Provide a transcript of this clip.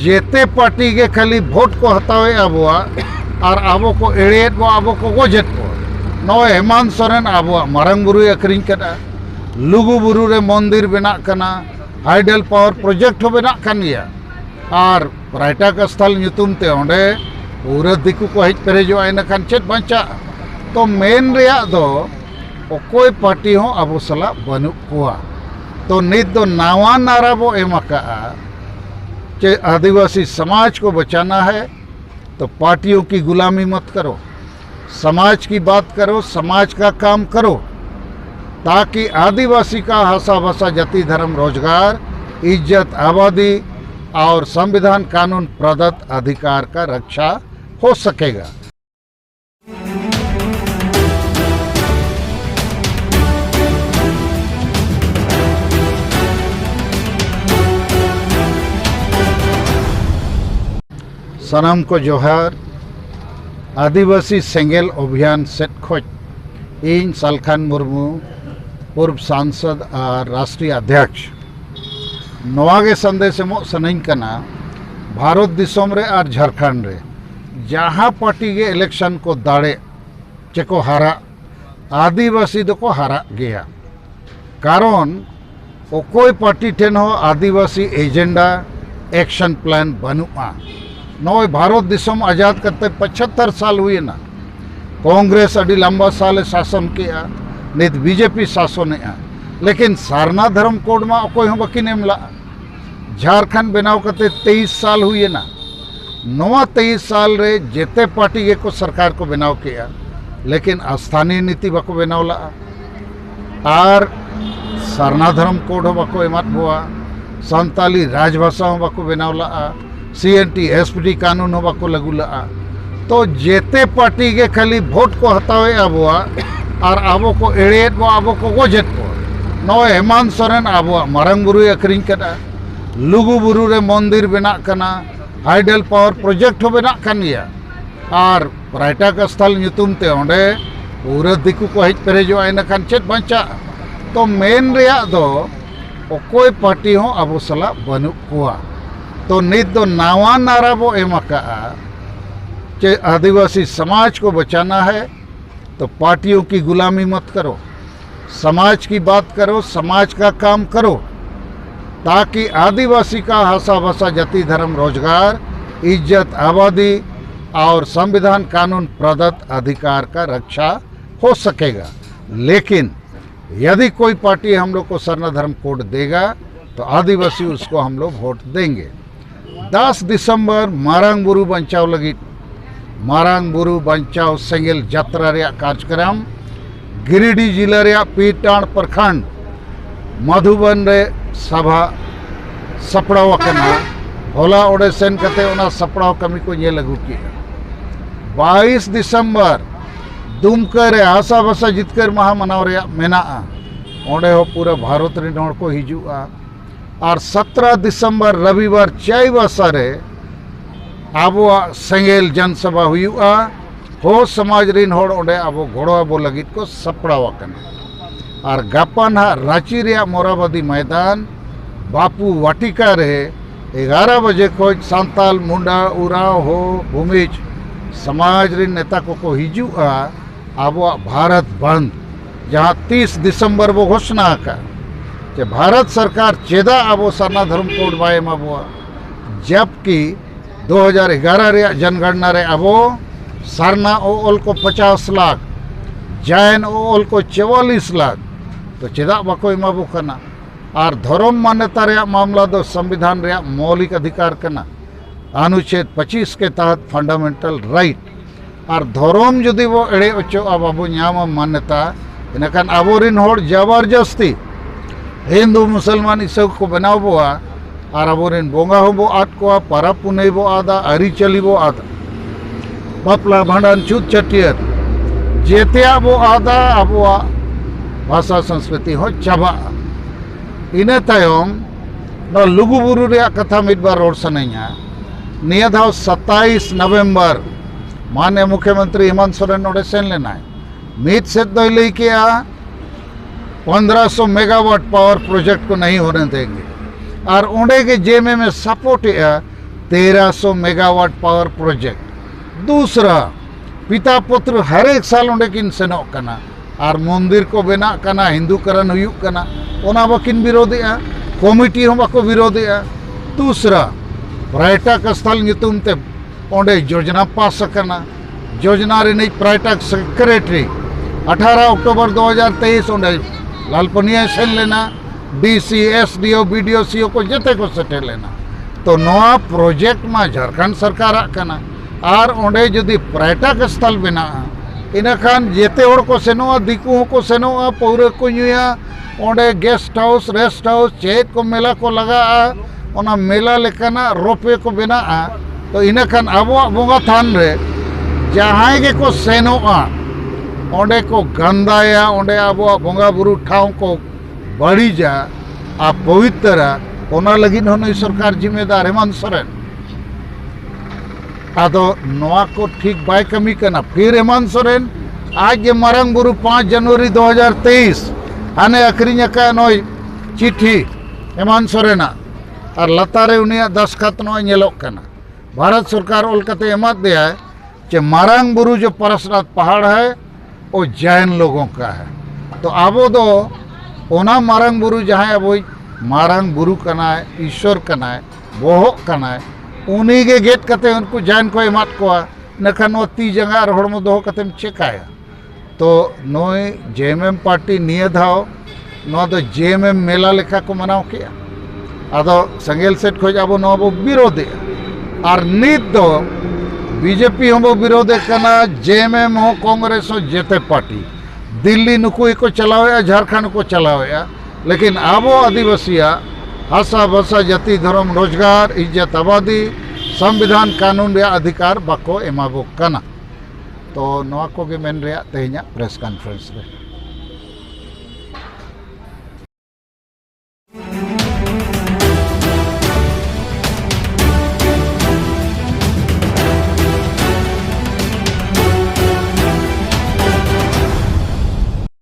जेते पार्टी के खाली भोट को हतावे अबुआ और आबो को एड़ेत बो आबो को गोजेत बो नौ हेमंत सोरेन आबुआ मारंग बुरु अक्रिंग कदा लुगु बुरु रे मंदिर बना कना हाइडल पावर प्रोजेक्ट हो बना कन गया और पर्यटक स्थल ᱧᱩᱛᱩᱢ ते ओंडे पूरा दिकु को हेज पेरेजो इन खान चेत बंचा तो मेन रेया दो कोई पार्टी हो अब सला बनू कुआ तो नित दो नावा नारा बो एमका कि आदिवासी समाज को बचाना है तो पार्टियों की गुलामी मत करो, समाज की बात करो, समाज का काम करो ताकि आदिवासी का हंसा बसा जाति धर्म रोजगार इज्जत आबादी और संविधान कानून प्रदत्त अधिकार का रक्षा हो सकेगा। सनम को जोहार आदिवासी सेंगेल अभियान सेट खोज इन सालखान मुर्मू पूर्व सांसद और राष्ट्रीय अध्यक्ष नवागे संदेश एमो सनई कना भारत दिसोम रे और झारखंड रे जहाँ पार्टी के इलेक्शन को दाड़े चेको हारा आदिवासी दो को हारा गया कारण कोई पार्टी ठेन हो आदिवासी एजेंडा एक्शन प्लान बनुआ नौ भारत दिसोम आज़ाद करते 75 साल हुए ना कांग्रेस अड़ी लंबा साल शासन किया नित बीजेपी शासन लेकिन सारना धर्म कोड में अकोय हो बकिन एमला झारखंड बनाव करते 23 साल हुए ना नवा 23 साल रे जेते पार्टी के को सरकार को बनाव किया लेकिन स्थानीय नीति बको बनाव ला और सारना धर्म कोड हो बको एमत बुआ संताली राजभाषा हो बको बनाव ला CNT SPD कानून हो बको लगू ला तो जेते पार्टी के खाली भोट को हतावे अबुआ और आबो को एड़ेत बो आबो को गोजेत बो नौ हेमंत सोरेन आबुआ मारंग बुरु अक्रिंग कदा लुगु बुरु रे मंदिर बना कना हाइडल पावर प्रोजेक्ट हो बना कन गया और पर्यटक स्थल ᱧᱩᱛᱩᱢ ते ओंडे पूरा दिकु को हेज पेरेजो इन खान चेत बंचा तो मेन रेया दो कोई पार्टी हो अब सला बनू कुआ तो नित दो नावा नारा बो एमका कि आदिवासी समाज को बचाना है तो पार्टियों की गुलामी मत करो, समाज की बात करो, समाज का काम करो ताकि आदिवासी का हंसा बसा जाति धर्म रोजगार इज्जत आबादी और संविधान कानून प्रदत्त अधिकार का रक्षा हो सकेगा। लेकिन यदि कोई पार्टी हम लोग को सरना धर्म कोड देगा तो आदिवासी उसको हम लोग वोट देंगे। 10 दिसंबर मारंग बुरु बंचाव लगी मारंग बुरु बंचाव सेंगेल यात्रा रे कार्यक्रम गिरिडीह जिला रे पीटाण प्रखंड मधुबन रे सभा सपड़ाव कना होला ओडे सेन कते ओना सपड़ाव कमी को ये लगू किया। 22 दिसंबर दुमका रे आशा बसा जितकर महा मनाव रे मेना ओडे हो पूरा भारत रे नोड़ को हिजुआ और 17 दिसंबर रविवार चाईबासा रे आबो सेंगेल जनसभा हुआ हो समाज रिन होड़ ओडे आबो घोड़ो आबो लगित को सपड़ाव कना और गापा ना रांची रे मोराबादी मैदान बापू वाटिका रे 11 बजे को सांताल मुंडा उराव हो भूमिज समाज रिन नेता को हिजुआ आबो भारत बंद जहाँ 30 दिसंबर वो घोषणा का कि भारत सरकार चेदा आबो सरना धर्म कोड बाय माबुआ जबकि 2011 रे जनगणना रे आबो सरना ओल को 50 लाख जैन ओल को 44 लाख तो चेदा बाको एमाबो कना और धर्म मान्यता रे मामला दो संविधान रे मौलिक अधिकार कना अनुच्छेद 25 के तहत फंडामेंटल राइट और धर्म जुदी वो एड़े ओचो बाबू नाम मान्यता इनखान आबोरिन होड़ जबरदस्ती हिंदू मुसलमान इसब को बनाव बोआ और आबोरिन बोंगा हो बो आद को पारा पुनई बो आदा अरिचली बो आदा बापला भांडान छूत चटियर जेते बो आदा आबोआ भाषा संस्कृति हो चाबा इने तायम न लुगुबुरु रे कथा मिदबार रोड सनैया निया धाव 27 नवंबर माननीय मुख्यमंत्री हेमंत सोरेन नोडे सेन लेना है मीत से तो ले किया 1500 मेगावाट पावर प्रोजेक्ट को नहीं होने देंगे और उन्हें के जेमे में सपोर्ट 1300 मेगावाट पावर प्रोजेक्ट। दूसरा पिता पुत्र हर एक साल उन्हें किन सेनों कना और मंदिर को बना कना हिंदूकरण हुयुक कना ओना बाकिन विरोधेआ कमिटी हम बाको विरोधेआ। दूसरा पर्यटक स्थल नितुम ते ओंडे योजना पास करना योजना रे पर्यटक सेक्रेटरी 18 अक्टूबर 2023 ओंडे लालपनिया सेन लेना डीसी एसडीओ बीडीओ सीओ को जते को सेटेल लेना। तो नवा प्रोजेक्ट में झारखंड सरकार आकना और ओंडे जदि पर्यटक स्थल बना इना खान जेते होड़ को सेनोआ दिकू को सेनोआ पौरे को नुया ओंडे गेस्ट हाउस रेस्ट हाउस चेत को मेला को लगा ओना मेला लेकाना रोपे को बना। तो इना खान आबो बोंगा थान रे जहां के को सेनोआ ओंडे को गंदाया ओंडे आबो बोंगा बुरु ठाव को बड़ीजा आ पवित्र ओना लगिन होने सरकार जिम्मेदार हेमंत सोरेन आदो नवा को ठीक बाय कमी करना। फिर हेमंत सोरेन आज ये मारंग बुरु 5 जनवरी 2023 आने अखरीन का नोय चिट्ठी हेमंत सोरेना और लतारे उनिया दस्खत नोय नेलोक कना। भारत सरकार ओलकते एमत दिया है कि मारंग बुरु जो परसनाथ पहाड़ है वो जैन लोगों का है। तो आबो दो ओना मारंग बुरु जहाँ अब मारंग बुरु कना है ईश्वर कना है बोहो कना है उन्हीं के गेट कते उनको जैन को एमत को नखन वो ती जगह रोहड़ दो कते चेकाया। तो नोय जेएमएम पार्टी निये धाव नो दो जेएमएम मेला लेखा को मनाव किया आदो संगेल सेट खोज आबो नो आबो विरोधे और नित दो बीजेपी हम विरोधे कना जेएमएम हो कांग्रेस हो जेते पार्टी दिल्ली नुकुई को चलावेया झारखंड को चलावेया लेकिन आबो आदिवासिया हासा भाषा जाति धर्म रोजगार इज्जत आबादी संविधान कानून रे अधिकार बाको एमाबो कना। तो नवा को गे मेन रे तेहኛ प्रेस कॉन्फ्रेंस रे